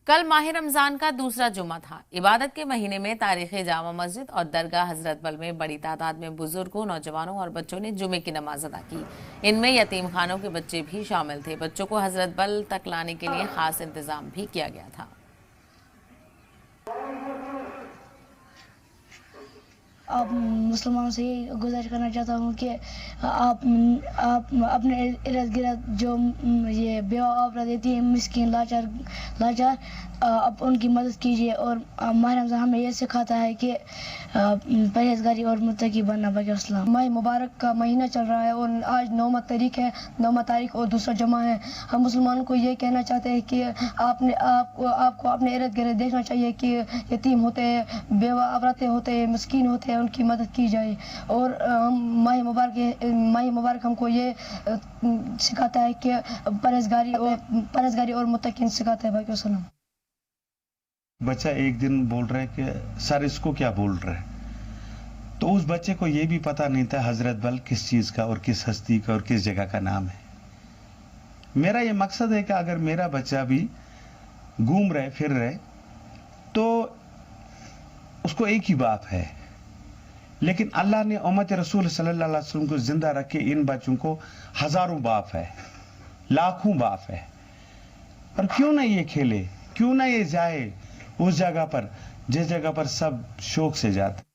کل ماہ رمضان کا دوسرا جمعہ تھا۔ عبادت کے مہینے میں تاریخی جامع مسجد اور درگاہ حضرت بل میں بڑی تعداد میں بزرگوں، نوجوانوں اور بچوں نے جمعے کی نماز ادا کی۔ ان میں یتیم خانوں کے بچے بھی شامل تھے۔ بچوں کو حضرت بل تک لانے کے لیے خاص انتظام بھی کیا گیا تھا۔ آپ مسلمانوں سے یہ گزارش کرنا چاہتا ہوں کہ آپ اپنے ارد گرد جو یہ بیوہ عورت دیتی ہیں، مسکین لاچار آپ ان کی مدد کیجیے۔ اور ماہ رمضان ہمیں یہ سکھاتا ہے کہ پرہیزگاری اور متقی بننا۔ باقی السلام۔ ماہ مبارک کا مہینہ چل رہا ہے اور آج 9 تاریخ ہے، 9 تاریخ اور دوسرا جمعہ ہے۔ ہم مسلمانوں کو یہ کہنا چاہتے ہیں کہ آپ کو اپنے ارد گرد دیکھنا چاہیے کہ یتیم ہوتے ہیں، بیوہ عورتیں ہوتے ہیں، مسکین ہوتے ہیں، ان کی مدد کی جائے۔ اور ماہ مبارک ہم کو یہ سکھاتا ہے کہ پرہیزگاری اور متقی سکھاتا ہے۔ باقی السلام۔ بچہ ایک دن بول رہا ہے کہ سر اس کو کیا بول رہا ہے، تو اس بچے کو یہ بھی پتا نہیں تھا حضرت بل کس چیز کا اور کس ہستی کا اور کس جگہ کا نام ہے۔ میرا یہ مقصد ہے کہ اگر میرا بچہ بھی گھوم رہے پھر رہے تو اس کو ایک ہی باپ ہے، لیکن اللہ نے امت رسول صلی اللہ علیہ وسلم کو زندہ رکھ کے ان بچوں کو ہزاروں باپ ہے، لاکھوں باپ ہے۔ اور کیوں نہ یہ کھیلے، کیوں نہ یہ جائے اس جگہ پر جس جگہ پر سب شوق سے جاتے۔